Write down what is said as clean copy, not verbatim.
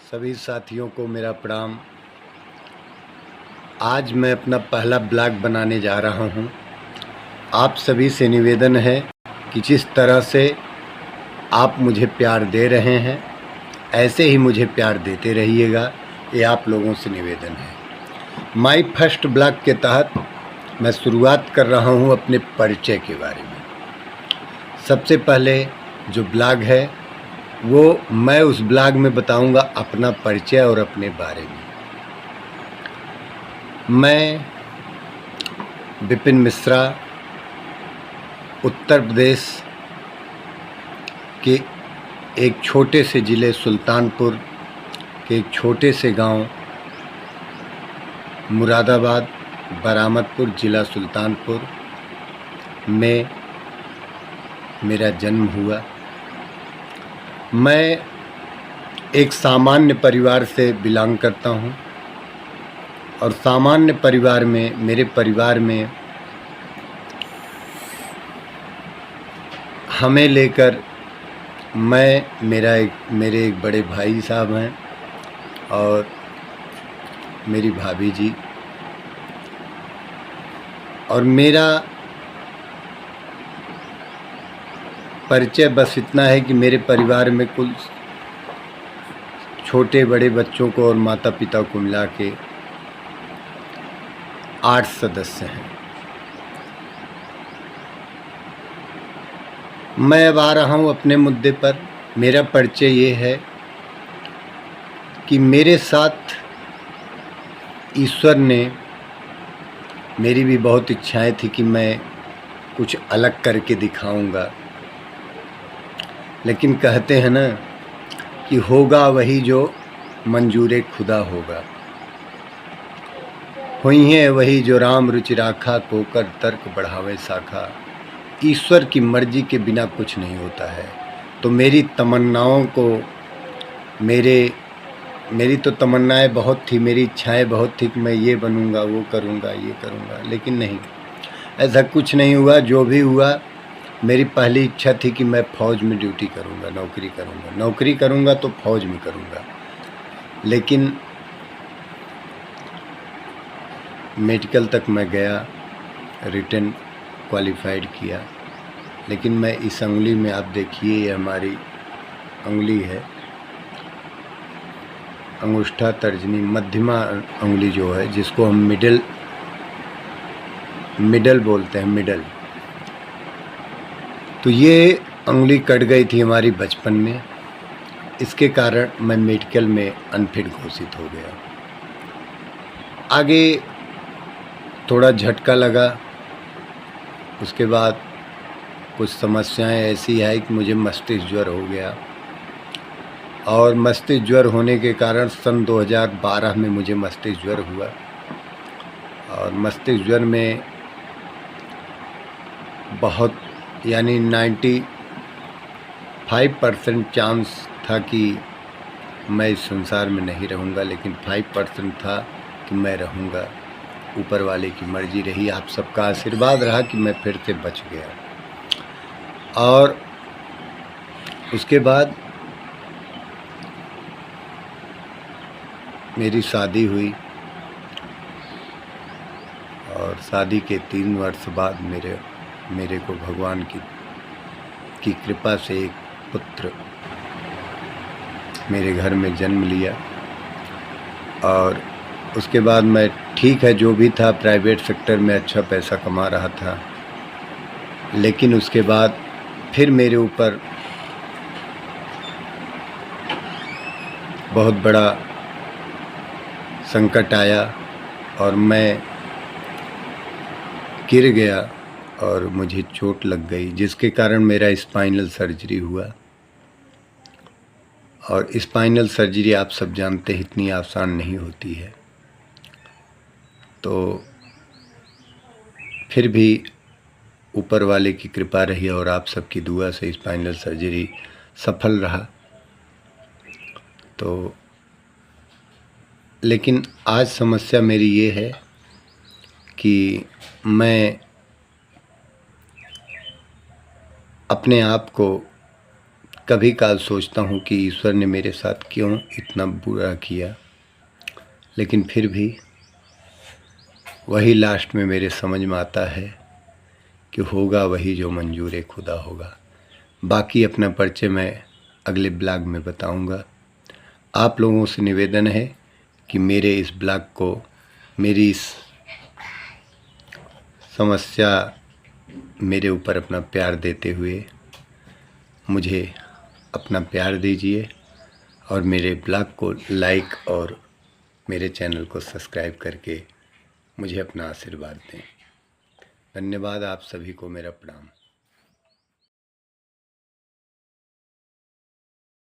सभी साथियों को मेरा प्रणाम। आज मैं अपना पहला ब्लॉग बनाने जा रहा हूं। आप सभी से निवेदन है कि जिस तरह से आप मुझे प्यार दे रहे हैं ऐसे ही मुझे प्यार देते रहिएगा, ये आप लोगों से निवेदन है। माई फर्स्ट ब्लॉग के तहत मैं शुरुआत कर रहा हूं अपने परिचय के बारे में। सबसे पहले जो ब्लॉग है वो मैं उस ब्लॉग में बताऊंगा अपना परिचय और अपने बारे में। मैं विपिन मिश्रा उत्तर प्रदेश के एक छोटे से ज़िले सुल्तानपुर के एक छोटे से गांव मुरादाबाद बरामदपुर ज़िला सुल्तानपुर में मेरा जन्म हुआ। मैं एक सामान्य परिवार से बिलोंग करता हूं और सामान्य परिवार में मेरे परिवार में हमें लेकर मेरे एक बड़े भाई साहब हैं और मेरी भाभी जी, और मेरा परिचय बस इतना है कि मेरे परिवार में कुल छोटे बड़े बच्चों को और माता पिता को मिला के 8 सदस्य हैं। मैं अब आ रहा हूं अपने मुद्दे पर। मेरा परिचय ये है कि मेरे साथ ईश्वर ने, मेरी भी बहुत इच्छाएं थी कि मैं कुछ अलग करके दिखाऊंगा, लेकिन कहते हैं ना कि होगा वही जो मंजूरे खुदा होगा। हुई है वही जो राम रुचि राखा, कोकर तर्क बढ़ावे शाखा। ईश्वर की मर्जी के बिना कुछ नहीं होता है। तो मेरी तमन्नाओं को मेरी तो तमन्नाएं बहुत थी, मेरी इच्छाएं बहुत थी कि मैं ये बनूंगा, वो करूंगा, ये करूंगा, लेकिन नहीं, ऐसा कुछ नहीं हुआ। जो भी हुआ, मेरी पहली इच्छा थी कि मैं फ़ौज में ड्यूटी करूंगा, नौकरी करूंगा तो फ़ौज में करूंगा। लेकिन मेडिकल तक मैं गया, रिटन क्वालिफाइड किया, लेकिन मैं इस उंगली में, आप देखिए ये हमारी उंगली है, अंगूठा तर्जनी मध्यमा उंगली जो है, जिसको हम मिडल बोलते हैं, मिडल, तो ये उंगली कट गई थी हमारी बचपन में। इसके कारण मैं मेडिकल में अनफिट घोषित हो गया। आगे थोड़ा झटका लगा, उसके बाद कुछ समस्याएं ऐसी आई कि मुझे मस्तिष्क ज्वर हो गया, और मस्तिष्क ज्वर होने के कारण सन 2012 में मुझे मस्तिष्क ज्वर हुआ। और मस्तिष्क ज्वर में बहुत, यानी 95% चांस था कि मैं इस संसार में नहीं रहूँगा, लेकिन 5% था कि मैं रहूँगा। ऊपर वाले की मर्जी रही, आप सबका आशीर्वाद रहा कि मैं फिर से बच गया। और उसके बाद मेरी शादी हुई, और शादी के 3 वर्ष बाद मेरे को भगवान की कृपा से एक पुत्र मेरे घर में जन्म लिया। और उसके बाद मैं, ठीक है, जो भी था, प्राइवेट सेक्टर में अच्छा पैसा कमा रहा था, लेकिन उसके बाद फिर मेरे ऊपर बहुत बड़ा संकट आया और मैं गिर गया और मुझे चोट लग गई, जिसके कारण मेरा स्पाइनल सर्जरी हुआ। और स्पाइनल सर्जरी आप सब जानते हैं इतनी आसान नहीं होती है। तो फिर भी ऊपर वाले की कृपा रही और आप सबकी दुआ से स्पाइनल सर्जरी सफल रहा। तो लेकिन आज समस्या मेरी ये है कि मैं अपने आप को कभी काल सोचता हूँ कि ईश्वर ने मेरे साथ क्यों इतना बुरा किया, लेकिन फिर भी वही लास्ट में मेरे समझ में आता है कि होगा वही जो मंजूर खुदा होगा। बाकी अपना परिचय मैं अगले ब्लॉग में बताऊंगा। आप लोगों से निवेदन है कि मेरे इस ब्लॉग को, मेरी इस समस्या मेरे ऊपर अपना प्यार देते हुए मुझे अपना प्यार दीजिए और मेरे ब्लॉग को लाइक और मेरे चैनल को सब्सक्राइब करके मुझे अपना आशीर्वाद दें। धन्यवाद। आप सभी को मेरा प्रणाम।